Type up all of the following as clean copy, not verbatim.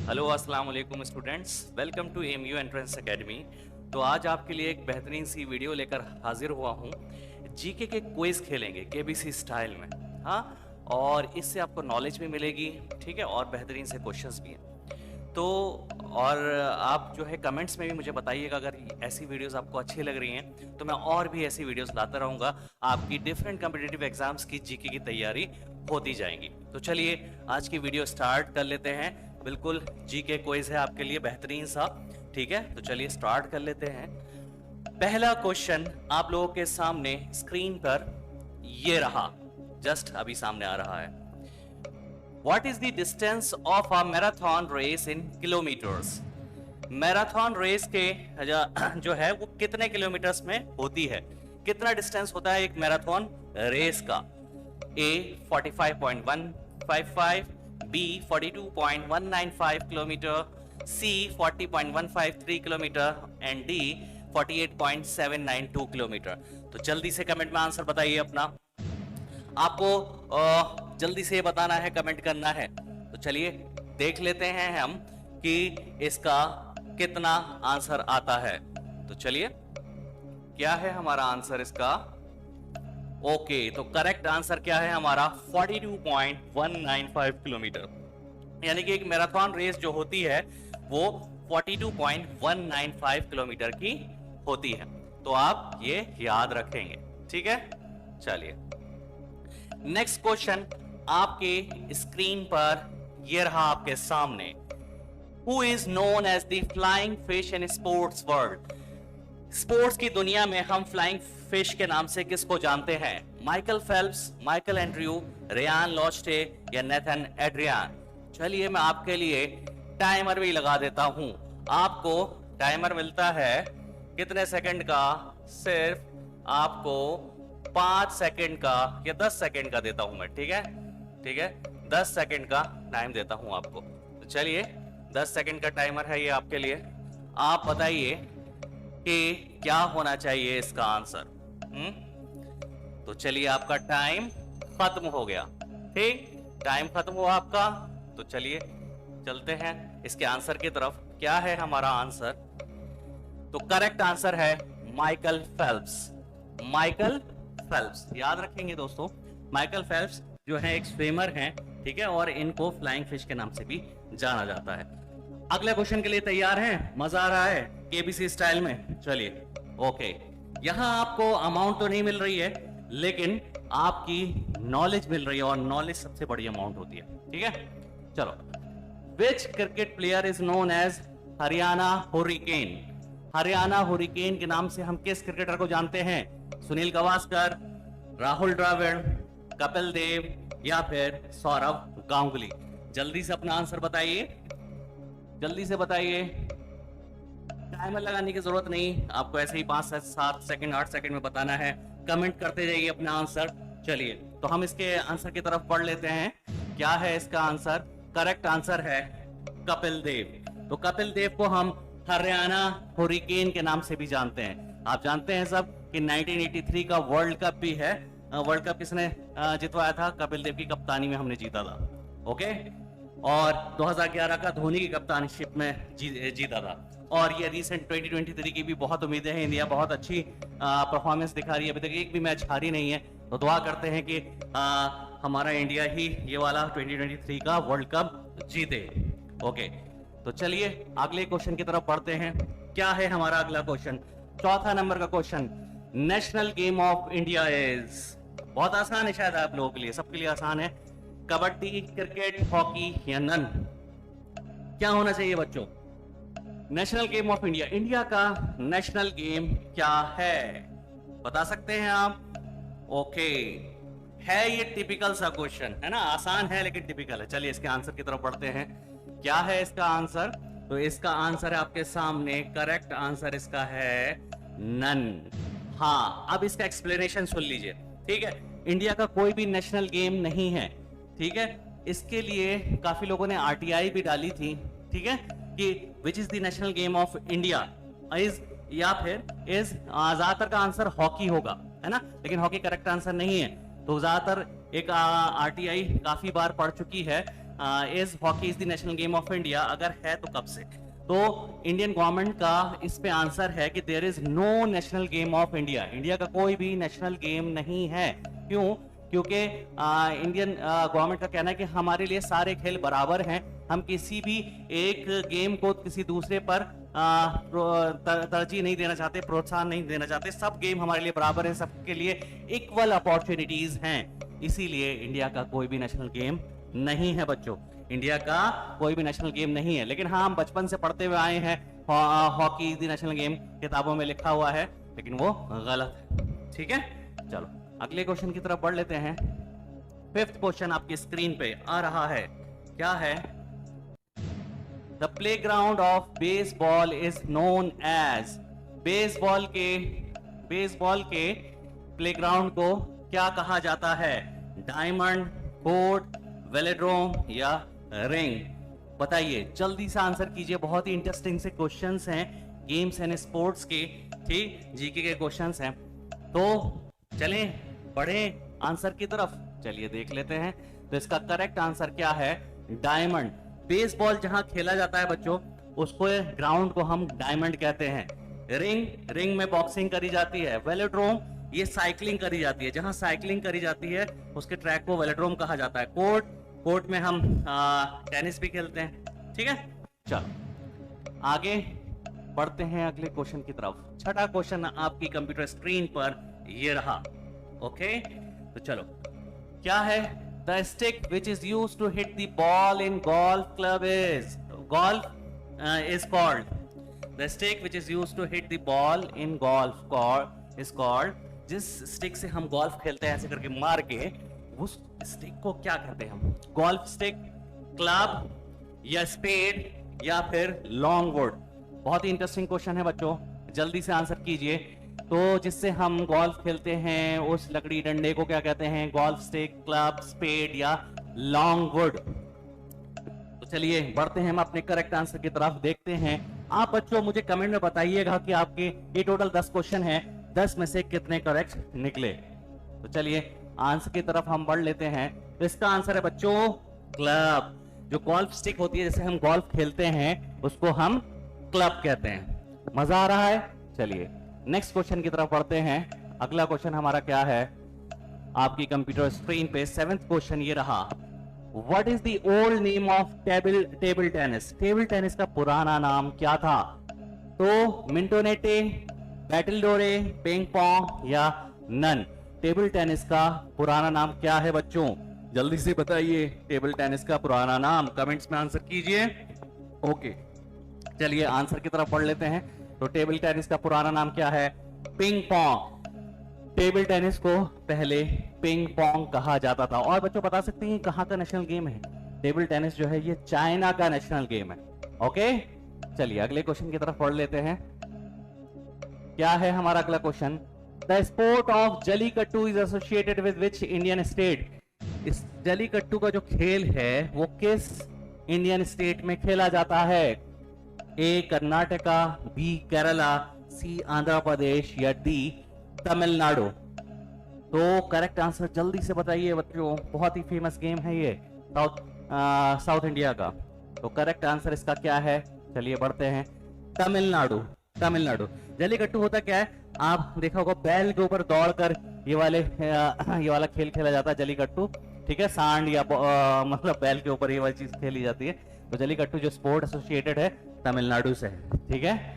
Hello अस्सलाम वालेकुम students, welcome to MU entrance academy. तो आज आपके लिए एक बेहतरीन सी वीडियो लेकर हाजिर हुआ हूँ। जीके के क्विज खेलेंगे केबीसी स्टाइल में। हाँ, और इससे आपको नॉलेज भी मिलेगी, ठीक है, और बेहतरीन से क्वेश्चंस भी हैं। तो और आप जो है कमेंट्स में भी मुझे बताइएगा अगर ऐसी वीडियोस आपको अच्छी लग रही हैं, तो मैं और भी ऐसी वीडियोस लाता रहूँगा। आपकी डिफरेंट कॉम्पिटिटिव एग्जाम्स की जीके की तैयारी होती जाएंगी। तो चलिए आज की वीडियो स्टार्ट कर लेते हैं। बिल्कुल जीके क्विज है आपके लिए बेहतरीन सा, ठीक है। तो चलिए स्टार्ट कर लेते हैं। पहला क्वेश्चन आप लोगों के सामने स्क्रीन पर ये रहा, जस्ट अभी सामने आ रहा है। What is the distance of a marathon race in kilometers? Marathon race के जो है वो कितने किलोमीटर्स में होती है? कितना डिस्टेंस होता है एक मैराथन रेस का? A 45.155, B 42.195 kilometre, C 40.153 kilometre and D 48.792 kilometre. तो जल्दी से कमेंट में आंसर बताइए अपना। आपको जल्दी से बताना है, कमेंट करना है। तो चलिए देख लेते हैं हम कि इसका कितना आंसर आता है। तो चलिए क्या है हमारा आंसर इसका? ओके, तो करेक्ट आंसर क्या है हमारा? 42.195 किलोमीटर। यानी कि एक मैराथन रेस जो होती है वो 42.195 किलोमीटर की होती है। तो आप ये याद रखेंगे, ठीक है। चलिए नेक्स्ट क्वेश्चन आपके स्क्रीन पर ये रहा आपके सामने। Who is known as the flying fish in sports world? Sports की दुनिया में हम फ्लाइंग फिश के नाम से किसको जानते हैं? Michael Phelps, Michael Andrew, Ryan Lochte या नेथन एड्रियान? चलिए मैं आपके लिए टाइमर भी लगा देता हूं। आपको टाइमर मिलता है कितने सेकंड का? सिर्फ आपको 5 सेकंड का या 10 सेकंड का देता हूं मैं, ठीक है, ठीक है। 10 सेकंड का टाइम देता हूं आपको। तो चलिए 10 सेकंड का टाइमर है ये आपके लिए। आप बताइए कि क्या होना चाहिए इसका आंसर। तो चलिए आपका टाइम खत्म हो गया, ठीक, टाइम खत्म हुआ आपका। तो चलिए चलते हैं इसके आंसर की तरफ। क्या है हमारा आंसर? तो करेक्ट आंसर है माइकल फेल्प्स। माइकल फेल्प्स याद रखेंगे दोस्तों। माइकल फेल्प्स जो है एक स्विमर हैं, ठीक है, और इनको फ्लाइंग फिश के नाम से भी जाना जाता है। अगले क्वेश्चन के लिए तैयार हैं? मजा आ रहा है केबीसी स्टाइल में? चलिए ओके। यहां आपको अमाउंट तो नहीं मिल रही है, लेकिन आपकी नॉलेज मिल रही है, और नॉलेज सबसे बड़ी अमाउंट होती है, ठीक है। चलो, which cricket player is known as Haryana hurricane? Haryana hurricane के नाम से हम किस क्रिकेटर को जानते हैं? सुनील गावस्कर, राहुल द्रविड़, कपिल देव या फिर सौरव गांगुली? जल्दी से अपना आंसर बताइए, जल्दी से बताइए। टाइमर लगाने की जरूरत नहीं, आपको ऐसे ही 5 से 7 सेकंड 8 सेकंड में बताना है। कमेंट करते जाइए अपना आंसर। चलिए तो हम इसके आंसर की तरफ पढ़ लेते हैं। क्या है इसका आंसर? करेक्ट आंसर है कपिल देव। तो कपिल देव को हम हरियाणा हुरिकेन के नाम से भी जानते हैं। आप जानते हैं सब कि 1983 का वर्ल्ड कप भी है। वर्ल्ड कप किसने जितवाया था? कपिल देव की कप्तानी में हमने जीता था, ओके। और 2011 का धोनी की कप्तानशिप में जीता था। और ये रिसेंट 2023 की भी बहुत उम्मीदें हैं। इंडिया बहुत अच्छी परफॉर्मेंस दिखा रही है, अभी तक एक भी मैच हारी नहीं है। तो दुआ करते हैं कि हमारा इंडिया ही ये वाला 2023 का वर्ल्ड कप जीते, ओके। तो चलिए अगले क्वेश्चन की तरफ बढ़ते हैं। क्या है हमारा अगला क्वेश्चन? चौथा नंबर का question. National game of India is? बहुत आसान है शायद आप लोगों के लिए, सबके लिए आसान है। कबड्डी, क्रिकेट, हॉकी या नन? क्या होना चाहिए बच्चों? National game of India, India का नेशनल गेम क्या है? बता सकते हैं आप? ओके, है ये टिपिकल सा क्वेश्चन है ना, आसान है लेकिन टिपिकल है। चलिए इसके आंसर की तरफ बढ़ते हैं। क्या है इसका आंसर? तो इसका आंसर है आपके सामने। करेक्ट आंसर इसका है नन। हाँ, अब इसका एक्सप्लेनेशन सुन लीजिए, ठीक है। इंडिया का कोई भी नेशनल गेम नहीं है, ठीक है। इसके लिए काफी लोगों ने आरटीआई भी डाली थी, ठीक है, कि which is the national game of India is, या फिर इज। ज्यादातर का आंसर हॉकी होगा, है ना, लेकिन हॉकी करेक्ट आंसर नहीं है। तो ज्यादातर एक आरटीआई काफी बार पढ़ चुकी है is hockey is the national game of India, अगर है तो कब से? तो इंडियन गवर्नमेंट का इस पे आंसर है कि there is no national game of India. India का कोई भी नेशनल गेम नहीं है। क्यों? क्योंकि इंडियन गवर्नमेंट का कहना है कि हमारे लिए सारे खेल बराबर हैं, हम किसी भी एक गेम को किसी दूसरे पर तरजीह नहीं देना चाहते, प्रोत्साहन नहीं देना चाहते। सब गेम हमारे लिए बराबर है, सबके लिए इक्वल अपॉर्चुनिटीज हैं। इसीलिए इंडिया का कोई भी नेशनल गेम नहीं है बच्चों, इंडिया का कोई भी नेशनल गेम नहीं है। लेकिन हाँ, हम बचपन से पढ़ते हुए आए हैं hockey is the national game, किताबों में लिखा हुआ है, लेकिन वो गलत है। ठीक है, चलो अगले क्वेश्चन की तरफ बढ़ लेते हैं। फिफ्थ क्वेश्चन आपकी स्क्रीन पे आ रहा है, क्या है? The playground of baseball is known as. Baseball के प्लेग्राउंड को क्या कहा जाता है? डायमंड, कोर्ट, वेलोड्रोम या रिंग? बताइए, जल्दी से आंसर कीजिए। बहुत ही इंटरेस्टिंग से क्वेश्चंस हैं, गेम्स एंड स्पोर्ट्स के, ठीक, जीके के क्वेश्चंस हैं। तो चलें बढ़े आंसर की तरफ, चलिए देख लेते हैं। तो इसका करेक्ट आंसर क्या है? डायमंड। बेसबॉल जहां खेला जाता है बच्चों, उसको ग्राउंड को हम डायमंड कहते हैं। रिंग में बॉक्सिंग करी जाती है। वेलोड्रोम, ये साइकिलिंग करी जाती है, जहां साइकिलिंग करी जाती है उसके ट्रैक को वेलोड्रोम कहा जाता है। कोर्ट में हम टेनिस भी खेलते हैं। ठीक है, चलो आगे बढ़ते हैं अगले क्वेश्चन की तरफ। छठा क्वेश्चन आपकी कंप्यूटर स्क्रीन पर ये रहा। ओके, तो चलो, क्या है? The stick which is used to hit the ball in golf club is called. The stick which is used to hit the ball in golf is called. जिस स्टिक से हम गोल्फ खेलते हैं ऐसे करके मार के, उस स्टिक को क्या कहते हैं हम? गोल्फ स्टिक, क्लब या स्पेड या फिर लॉन्ग वुड? बहुत ही इंटरेस्टिंग क्वेश्चन है बच्चों, जल्दी से आंसर कीजिए। तो जिससे हम गोल्फ खेलते हैं उस लकड़ी डंडे को क्या कहते हैं? गोल्फ स्टिक, क्लब, स्पेड या लॉन्ग वुड? तो चलिए बढ़ते हैं हम अपने करेक्ट आंसर की तरफ, देखते हैं। आप बच्चों मुझे कमेंट में बताइएगा कि आपके ये टोटल 10 क्वेश्चन है, 10 में से कितने करेक्ट निकले। तो चलिए आंसर की तरफ हम बढ़ लेते हैं। तो इसका आंसर है बच्चों क्लब। जो गोल्फ स्टिक होती है, जैसे हम गोल्फ खेलते हैं, उसको हम क्लब कहते हैं। मजा आ रहा है? चलिए नेक्स्ट क्वेश्चन की तरफ बढ़ते हैं। अगला क्वेश्चन हमारा क्या है आपकी कंप्यूटर स्क्रीन पे? 7th क्वेश्चन ये रहा। What is the old name of table tennis? Table tennis का पुराना नाम क्या था? तो मिंटोनेटे, बैटलडोरे, पिंग पोंग या नन? टेबल टेनिस का पुराना नाम क्या है बच्चों? जल्दी से बताइए टेबल टेनिस का पुराना नाम, कमेंट्स में आंसर कीजिए। ओके, चलिए आंसर की तरफ बढ़ लेते हैं। तो टेबल टेनिस का पुराना नाम क्या है? Ping pong. टेबल टेनिस को पहले पिंग पोंग कहा जाता था। और बच्चों बता सकते हैं कहां का नेशनल गेम है? टेबल टेनिस जो है ये चाइना का नेशनल गेम है। ओके, चलिए अगले क्वेश्चन की तरफ बढ़ लेते हैं। क्या है हमारा अगला question? The sport of Jallikattu is associated with which Indian state? इस जलीकट्टू का जो खेल है वो किस इंडियन स्टेट में खेला जाता है? ए कर्नाटका, बी केरला, सी आंध्र प्रदेश या डी तमिलनाडु? तो करेक्ट आंसर जल्दी से बताइए बच्चों, बहुत ही फेमस गेम है ये साउथ इंडिया का। तो करेक्ट आंसर इसका क्या है? चलिए बढ़ते हैं। तमिलनाडु। जलीकट्टू होता क्या है? आप देखा होगा बैल के ऊपर दौड़कर ये वाला खेल खेला जाता है जलीकट्टू। ठीक है, सांड या मतलब बैल के ऊपर ये वाली चीज खेली जाती है। तो जलीकट्टू जो स्पोर्ट एसोसिएटेड है तमिलनाडु से है। ठीक है,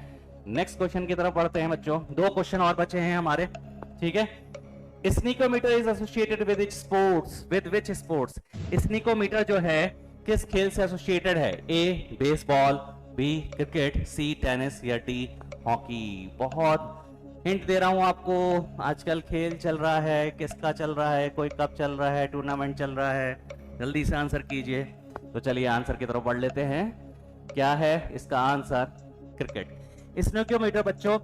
नेक्स्ट क्वेश्चन की तरफ बढ़ते हैं बच्चों। 2 क्वेश्चन और बचे हैं हमारे। ठीक है, snickometer is associated with which sports? Snickometer जो है किस खेल से एसोसिएटेड है? A baseball, B cricket, C tennis या डी हॉकी? बहुत हिंट दे रहा हूं आपको, आजकल खेल चल रहा है, किसका चल रहा है, कोई कप चल रहा है, टूर्नामेंट चल रहा है, जल्दी से आंसर कीजिए। तो चलिए आंसर की तरफ बढ़ लेते हैं। क्या है इसका आंसर? क्रिकेट। स्नूकोमीटर बच्चों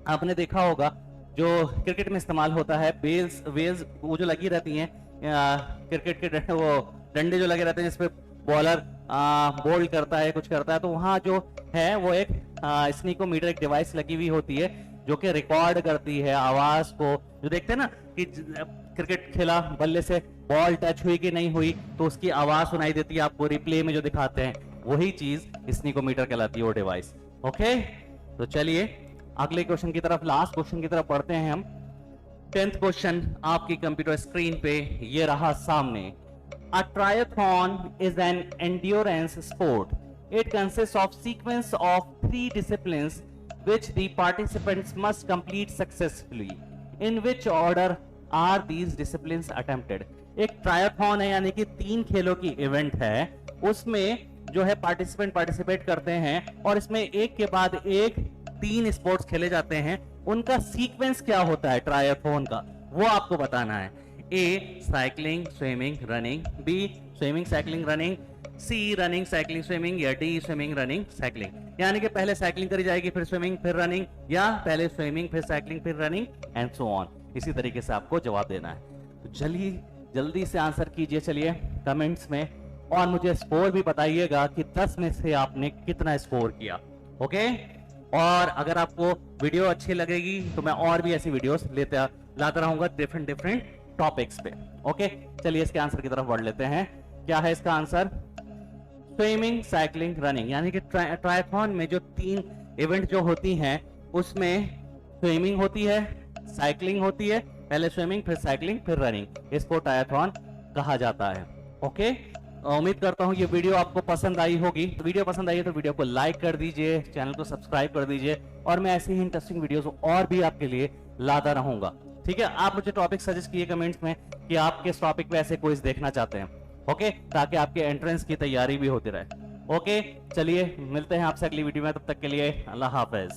आपने देखा होगा जो क्रिकेट में इस्तेमाल होता है, वेल्स वो जो लगी रहती हैं क्रिकेट के वो डंडे जो लगे रहते हैं जिसपे बॉलर बोल्ड करता है, कुछ करता है, तो वहां जो है वो एक स्नीकोमीटर एक डिवाइस लगी हुई होती है जो कि रिकॉर्ड करती है आवाज को। जो देखते हैं ना कि क्रिकेट खेला, बल्ले से बॉल टच हुई कि नहीं हुई तो उसकी आवाज सुनाई देती है आपको, रिप्ले में जो दिखाते हैं वही चीज स्नीकोमीटर कहलाती है, वो डिवाइस। ओके, तो चलिए अगले क्वेश्चन की तरफ, लास्ट क्वेश्चन की तरफ बढ़ते हैं हम। 10th क्वेश्चन आपकी कंप्यूटर स्क्रीन पे ये रहा सामने। A triathlon is an endurance sport. It consists of sequence of 3 disciplines which the participants must complete successfully. In which order are these disciplines attempted? एक ट्रायथॉन है, यानी कि 3 खेलों की इवेंट है, उसमें जो है पार्टिसिपेट करते हैं और इसमें एक के बाद एक 3 स्पोर्ट्स खेले जाते हैं। उनका सीक्वेंस क्या होता है ट्रायथॉन का, वो आपको बताना है। A cycling, swimming, running, B swimming, cycling, running, C running, cycling, swimming, या डी स्विमिंग, रनिंग, साइकिलिंग। यानी कि पहले साइकिलिंग करी जाएगी, फिर स्विमिंग, फिर रनिंग, या पहले स्विमिंग फिर साइकिलिंग फिर रनिंग एंड सो ऑन। इसी तरीके से आपको जवाब देना है। तो चलिए जल्दी से आंसर कीजिए चलिए कमेंट्स में, और मुझे स्कोर भी बताइएगा कि 10 में से आपने कितना स्कोर किया। ओके, और अगर आपको वीडियो अच्छी लगेगी तो मैं और भी ऐसी वीडियोस लाता रहूंगा डिफरेंट टॉपिक्स पे। ओके, चलिए इसके आंसर की तरफ बढ़ लेते हैं। क्या है इसका आंसर? Swimming, cycling, running. यानी कि ट्रायथॉन में जो 3 इवेंट जो होती हैं उसमें स्विमिंग होती है, साइकिलिंग होती है, पहले स्विमिंग फिर साइकिलिंग फिर रनिंग, इसको ट्रायथॉन कहा जाता है। ओके, उम्मीद करता हूं ये वीडियो आपको पसंद आई होगी। वीडियो पसंद आई है तो वीडियो को लाइक कर दीजिए, चैनल को सब्सक्राइब कर दीजिए, और मैं ऐसी ही इंटरेस्टिंग वीडियोस और भी आपके लिए लाता रहूंगा। ठीक है, आप मुझे टॉपिक सजेस्ट कीजिए कमेंट्स में कि आप किस टॉपिक पे ऐसे क्विज देखना चाहते हैं। ओके, ताकि आपके एंट्रेंस की तैयारी भी होती रहे। ओके, चलिए मिलते हैं आपसे अगली वीडियो में, तब तक के लिए अल्लाह हाफिज।